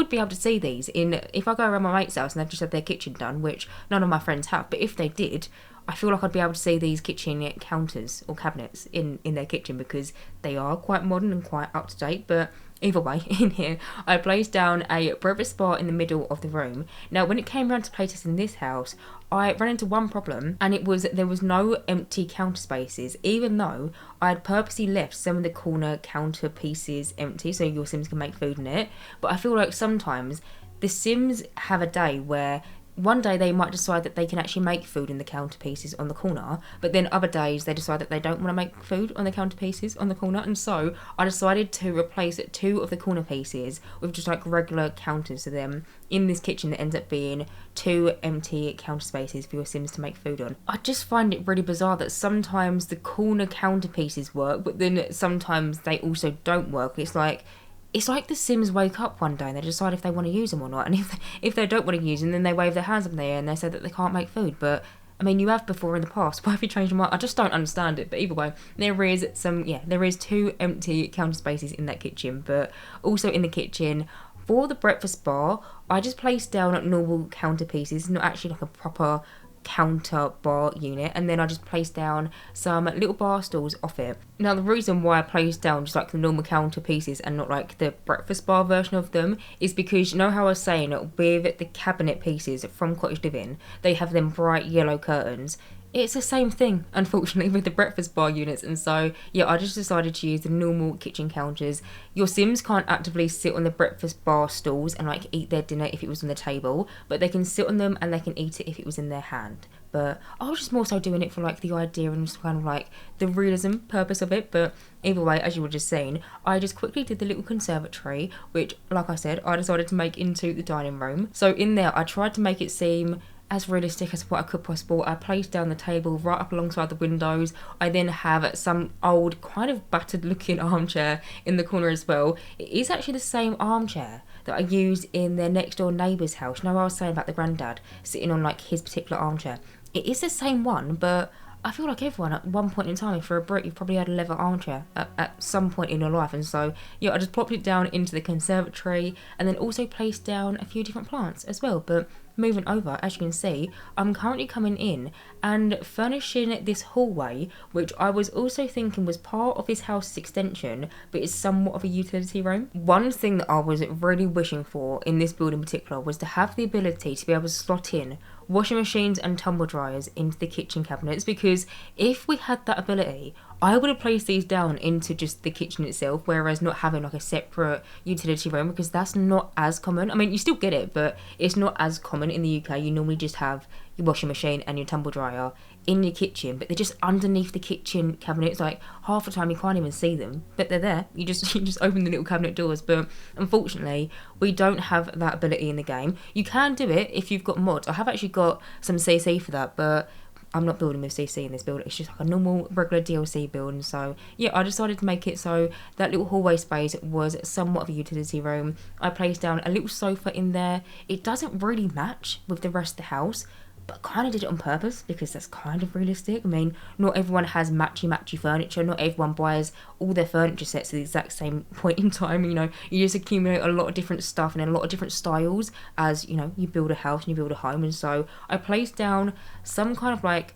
A: be able to see these in, if I go around my mate's house and they've just had their kitchen done, which none of my friends have, but if they did, I feel like I'd be able to see these kitchen counters or cabinets in their kitchen, because they are quite modern and quite up to date. But either way, in here, I placed down a breakfast bar in the middle of the room. Now, when it came around to playtesting this house, I ran into one problem, and it was there was no empty counter spaces, even though I had purposely left some of the corner counter pieces empty so your Sims can make food in it. But I feel like sometimes the Sims have a day where one day they might decide that they can actually make food in the counter pieces on the corner, but then other days they decide that they don't want to make food on the counter pieces on the corner. And so I decided to replace 2 of the corner pieces with just like regular counters. So then in this kitchen there ends up being 2 empty counter spaces for your Sims to make food on. I just find it really bizarre that sometimes the corner counter pieces work, but then sometimes they also don't work. It's like the Sims wake up one day and they decide if they want to use them or not. And if they don't want to use them, then they wave their hands up in the air and they say that they can't make food. But I mean, you have before in the past. Why have you changed your mind? I just don't understand it. But either way, there is 2 empty counter spaces in that kitchen. But also in the kitchen, for the breakfast bar, I just placed down normal counter pieces, not actually like a proper counter bar unit, and then I just placed down some little bar stools off it. Now the reason why I placed down just like the normal counter pieces and not like the breakfast bar version of them is because, you know how I was saying with the cabinet pieces from Cottage Living, they have them bright yellow curtains. It's the same thing, unfortunately, with the breakfast bar units. And so, yeah, I just decided to use the normal kitchen counters. Your Sims can't actively sit on the breakfast bar stools and, like, eat their dinner if it was on the table. But they can sit on them and they can eat it if it was in their hand. But I was just more so doing it for, like, the idea and just kind of, like, the realism purpose of it. But either way, as you were just saying, I just quickly did the little conservatory, which, like I said, I decided to make into the dining room. So in there, I tried to make it seem as realistic as what I could possible. I placed down the table right up alongside the windows. I then have some old kind of battered looking armchair in the corner as well. It is actually the same armchair that I used in their next door neighbour's house. You know what I was saying about the granddad sitting on like his particular armchair? It is the same one, but I feel like everyone at one point in time, if you're a Brit, you've probably had a leather armchair at some point in your life. And so, yeah, I just plopped it down into the conservatory and then also placed down a few different plants as well. But moving over, as you can see, I'm currently coming in and furnishing this hallway, which I was also thinking was part of this house's extension, but it's somewhat of a utility room. One thing that I was really wishing for in this build in particular was to have the ability to be able to slot in washing machines and tumble dryers into the kitchen cabinets, because if we had that ability, I would have placed these down into just the kitchen itself, whereas not having like a separate utility room, because that's not as common. I mean, you still get it, but it's not as common in the UK. You normally just have your washing machine and your tumble dryer in your kitchen, but they're just underneath the kitchen cabinets. Like half the time you can't even see them, but they're there. You just open the little cabinet doors. But unfortunately, we don't have that ability in the game. You can do it if you've got mods. I have actually got some CC for that, but I'm not building with CC in this build. It's just like a normal regular DLC build. And so yeah, I decided to make it so that little hallway space was somewhat of a utility room. I placed down a little sofa in there. It doesn't really match with the rest of the house, but kind of did it on purpose because that's kind of realistic. I mean, not everyone has matchy furniture. Not everyone buys all their furniture sets at the exact same point in time. You know, you just accumulate a lot of different stuff and a lot of different styles as, you know, you build a house and you build a home. And so I placed down some kind of like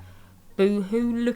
A: boho,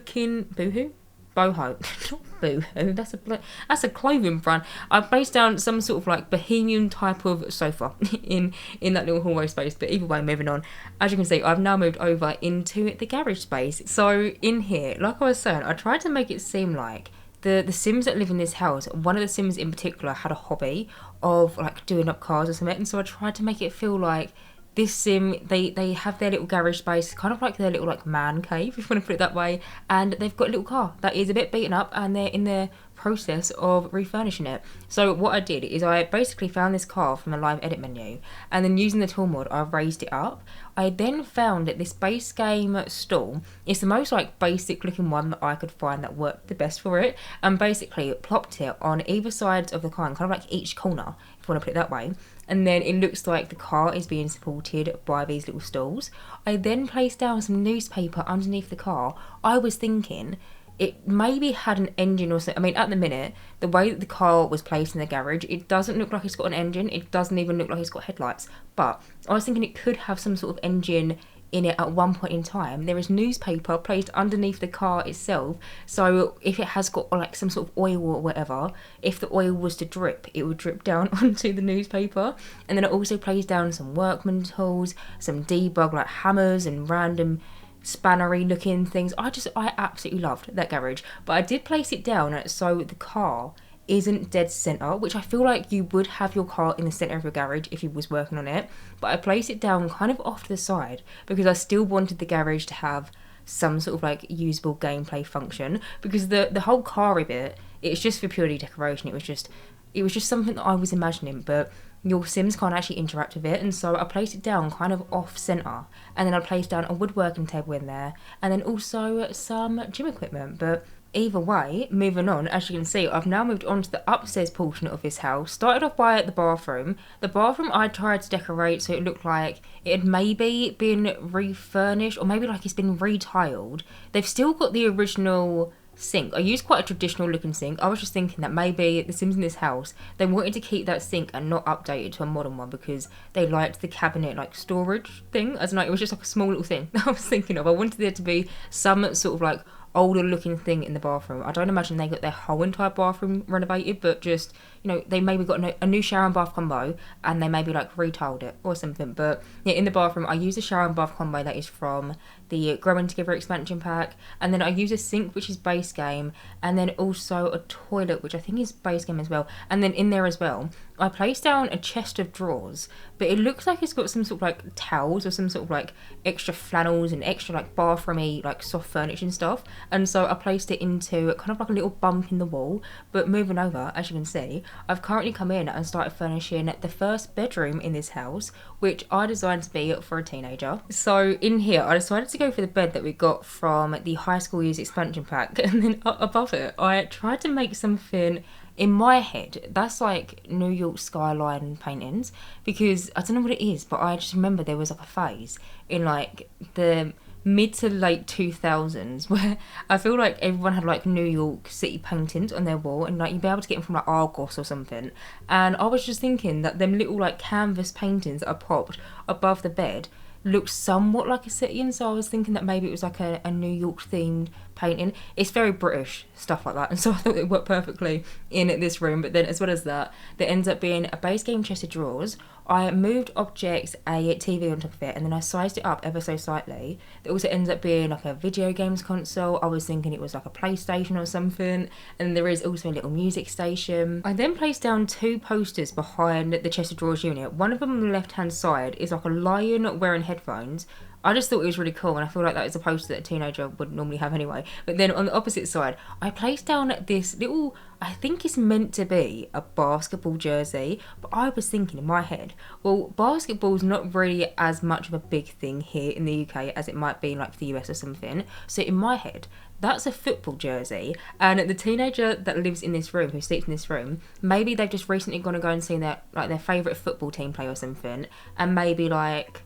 A: not boohoo, that's a clothing brand. I placed down some sort of like bohemian type of sofa in that little hallway space. But either way, moving on, as you can see, I've now moved over into the garage space. So in here, like I was saying, I tried to make it seem like the Sims that live in this house, one of the Sims in particular had a hobby of like doing up cars or something, and so I tried to make it feel like this Sim, they have their little garage space, kind of like their little like man cave, if you want to put it that way, and they've got a little car that is a bit beaten up and they're in their process of refurnishing it. So what I did is I basically found this car from the live edit menu, and then using the tool mod I raised it up. I then found that this base game stool is the most like basic looking one that I could find that worked the best for it, and basically plopped it on either sides of the car, kind of like each corner, if you want to put it that way. And then it looks like the car is being supported by these little stools. I then placed down some newspaper underneath the car. I was thinking it maybe had an engine or something. I mean, at the minute, the way that the car was placed in the garage, it doesn't look like it's got an engine. It doesn't even look like it's got headlights. But I was thinking it could have some sort of engine in it at one point in time. There is newspaper placed underneath the car itself, so if it has got like some sort of oil or whatever, if the oil was to drip, it would drip down onto the newspaper. And then it also placed down some workman tools, some debug like hammers and random spannery looking things. I absolutely loved that garage. But I did place it down so the car isn't dead center, which I feel like you would have your car in the center of your garage if you was working on it, but I placed it down kind of off to the side because I still wanted the garage to have some sort of like usable gameplay function, because the whole car bit, it's just for purely decoration. It was just something that I was imagining, but your Sims can't actually interact with it. And so I placed it down kind of off center, and then I placed down a woodworking table in there, and then also some gym equipment. But either way, moving on, as you can see, I've now moved on to the upstairs portion of this house. Started off by the bathroom. The bathroom I tried to decorate so it looked like it had maybe been refurnished, or maybe like it's been retiled. They've still got the original sink. I used quite a traditional looking sink. I was just thinking that maybe the Sims in this house, they wanted to keep that sink and not update it to a modern one because they liked the cabinet like storage thing. I don't know, it was just like a small little thing that I was thinking of. I wanted there to be some sort of like older looking thing in the bathroom. I don't imagine they got their whole entire bathroom renovated, but just, you know, they maybe got a new shower and bath combo and they maybe like retiled it or something. But yeah, in the bathroom I use a shower and bath combo that is from the Growing Together expansion pack, and then I use a sink which is base game, and then also a toilet which I think is base game as well. And then in there as well I placed down a chest of drawers, but it looks like it's got some sort of like towels or some sort of like extra flannels and extra like bathroomy like soft furniture and stuff. And so I placed it into kind of like a little bump in the wall. But moving over, as you can see, I've currently come in and started furnishing the first bedroom in this house, which I designed to be for a teenager. So in here I decided to go for the bed that we got from the High School Years expansion pack, and then above it I tried to make something in my head that's like New York skyline paintings, because I don't know what it is, but I just remember there was like a phase in like the mid to late 2000s where I feel like everyone had like New York City paintings on their wall, and like you'd be able to get them from like Argos or something. And I was just thinking that them little like canvas paintings that are popped above the bed looks somewhat like a city, and so I was thinking that maybe it was like a New York themed painting. It's very British stuff like that, and so I thought it worked perfectly in this room. But then as well as that, there ends up being a base game chest of drawers. I moved objects, a TV on top of it, and then I sized it up ever so slightly. There also ends up being like a video games console. I was thinking it was like a PlayStation or something, and there is also a little music station. I then placed down two posters behind the chest of drawers unit. One of them on the left hand side is like a lion wearing headphones. I just thought it was really cool, and I feel like that is a poster that a teenager would normally have anyway. But then on the opposite side, I placed down this little, I think it's meant to be a basketball jersey, but I was thinking in my head, well, basketball's not really as much of a big thing here in the UK as it might be like the US or something. So in my head, that's a football jersey, and the teenager that lives in this room, who sleeps in this room, maybe they've just recently gone and seen their favourite football team play or something, and maybe like,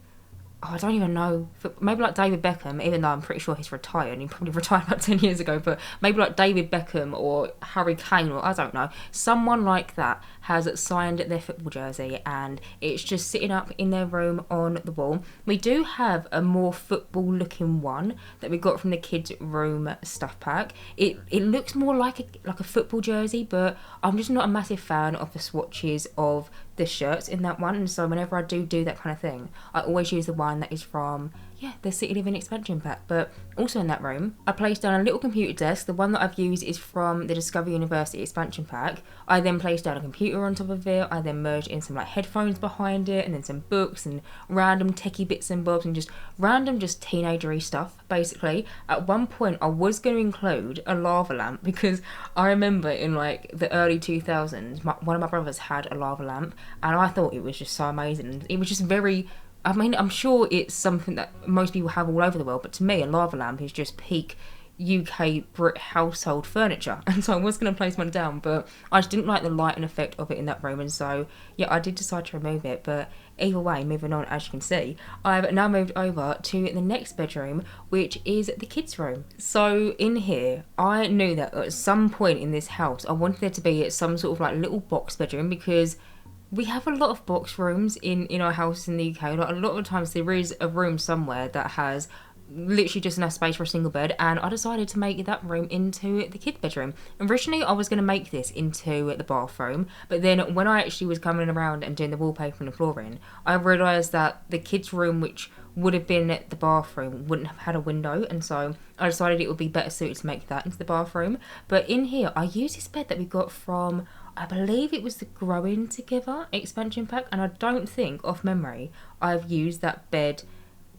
A: oh, I don't even know, maybe like David Beckham, even though I'm pretty sure he's retired, and he probably retired about 10 years ago, but maybe like David Beckham or Harry Kane, or I don't know, someone like that has signed their football jersey, and it's just sitting up in their room on the wall. We do have a more football looking one that we got from the kids room stuff pack. It looks more like a football jersey, but I'm just not a massive fan of the swatches of the shirts in that one, and so whenever I do that kind of thing, I always use the one that is from the City Living expansion pack. But also in that room, I placed down a little computer desk. The one that I've used is from the Discover University expansion pack. I then placed down a computer on top of it. I then merged in some like headphones behind it, and then some books and random techie bits and bobs, and just random just teenagery stuff basically. At one point I was going to include a lava lamp, because I remember in like the early 2000s one of my brothers had a lava lamp, and I thought it was just so amazing. It was just very, I mean, I'm sure it's something that most people have all over the world, but to me, a lava lamp is just peak UK Brit household furniture. And so I was going to place one down, but I just didn't like the light and effect of it in that room. And so, yeah, I did decide to remove it. But either way, moving on, as you can see, I've now moved over to the next bedroom, which is the kids' room. So in here, I knew that at some point in this house, I wanted there to be some sort of like little box bedroom, because we have a lot of box rooms in our house in the UK. Like, a lot of times there is a room somewhere that has literally just enough space for a single bed, and I decided to make that room into the kid bedroom. Originally I was going to make this into the bathroom, but then when I actually was coming around and doing the wallpaper and the flooring, I realised that the kids room, which would have been the bathroom, wouldn't have had a window, and so I decided it would be better suited to make that into the bathroom. But in here I used this bed that we got from, I believe it was the Growing Together expansion pack, and I don't think, off memory, I've used that bed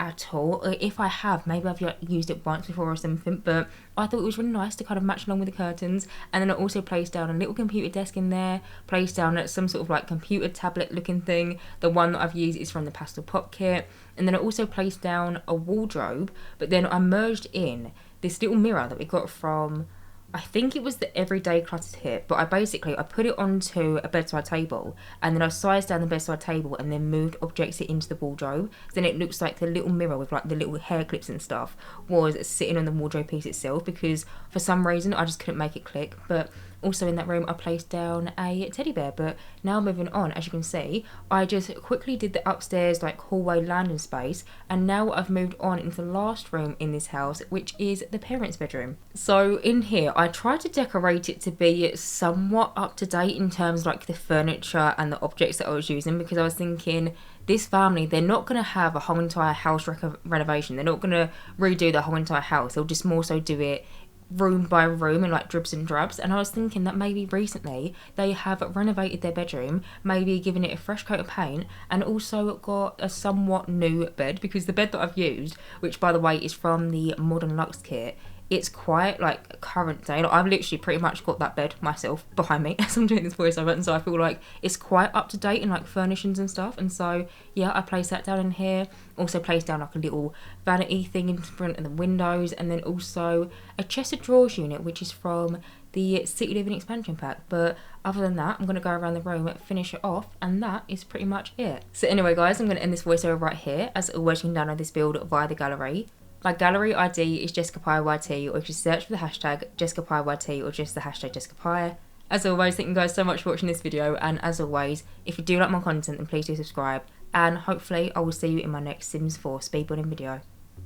A: at all. If I have, maybe I've used it once before or something, but I thought it was really nice to kind of match along with the curtains. And then I also placed down a little computer desk in there, placed down some sort of like computer tablet looking thing. The one that I've used is from the Pastel Pop kit. And then I also placed down a wardrobe, but then I merged in this little mirror that we got from, I think it was the Everyday Clutter Kit, but I put it onto a bedside table, and then I sized down the bedside table and then moved objects into the wardrobe. Then it looks like the little mirror with like the little hair clips and stuff was sitting on the wardrobe piece itself, because for some reason I just couldn't make it click. But also in that room I placed down a teddy bear. But now moving on, as you can see, I just quickly did the upstairs like hallway landing space, and now I've moved on into the last room in this house, which is the parents' bedroom. So in here I tried to decorate it to be somewhat up to date in terms of like the furniture and the objects that I was using, because I was thinking this family, they're not going to have a whole entire house renovation. They're not going to redo the whole entire house. They'll just more so do it room by room and like dribs and drabs. And I was thinking that maybe recently they have renovated their bedroom, maybe given it a fresh coat of paint, and also got a somewhat new bed, because the bed that I've used, which by the way is from the Modern Luxe kit, it's quite like current day. Like, I've literally pretty much got that bed myself behind me as I'm doing this voiceover, and so I feel like it's quite up to date in like furnishings and stuff. And so yeah, I placed that down in here. Also placed down like a little vanity thing in front of the windows, and then also a chest of drawers unit, which is from the City Living expansion pack. But other than that, I'm going to go around the room, finish it off, and that is pretty much it. So anyway guys, I'm going to end this voiceover right here. As always, you can download this build via the gallery. My gallery ID is JessicapieYT, or just search for the hashtag JessicapieYT or just the hashtag Jessicapie. As always, thank you guys so much for watching this video, and as always, if you do like my content then please do subscribe, and hopefully I will see you in my next Sims 4 speedbuilding video.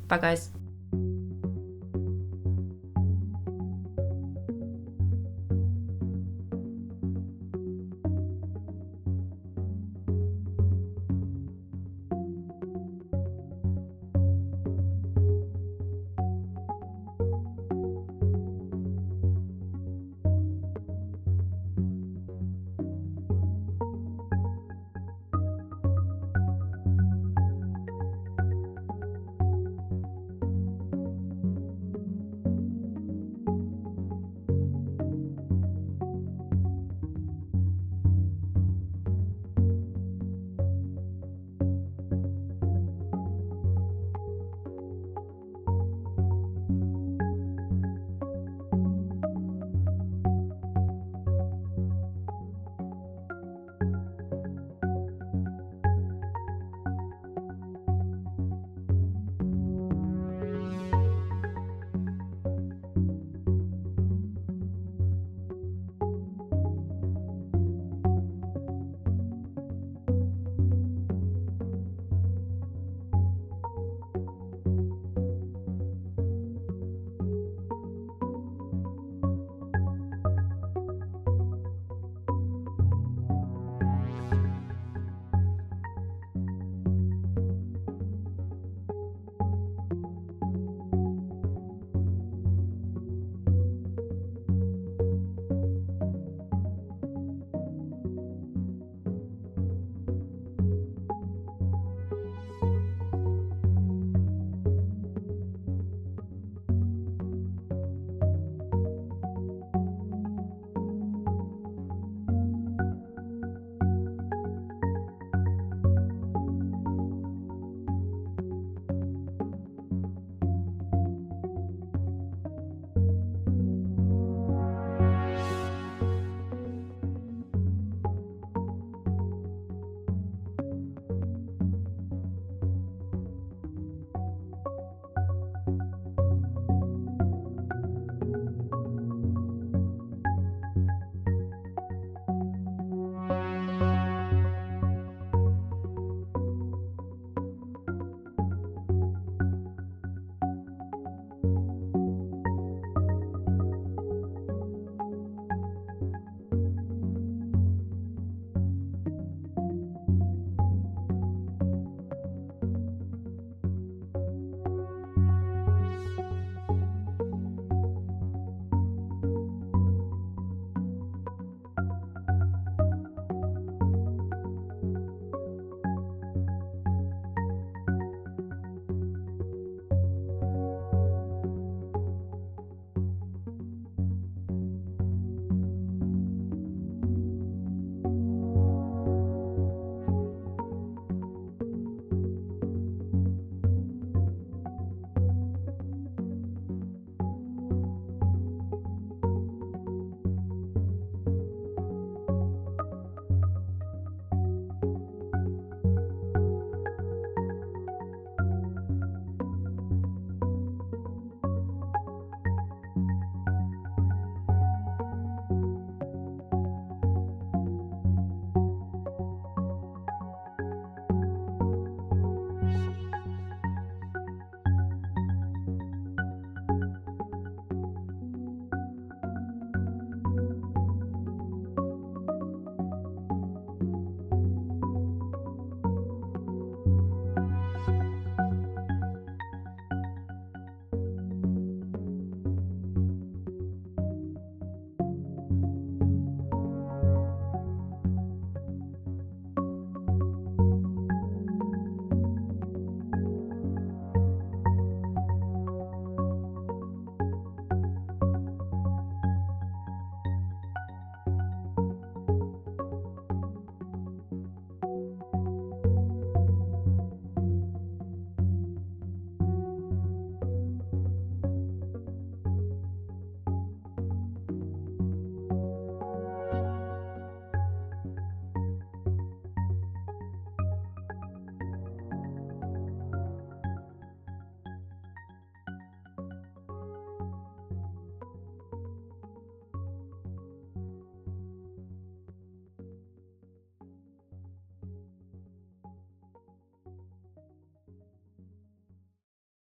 A: Bye guys.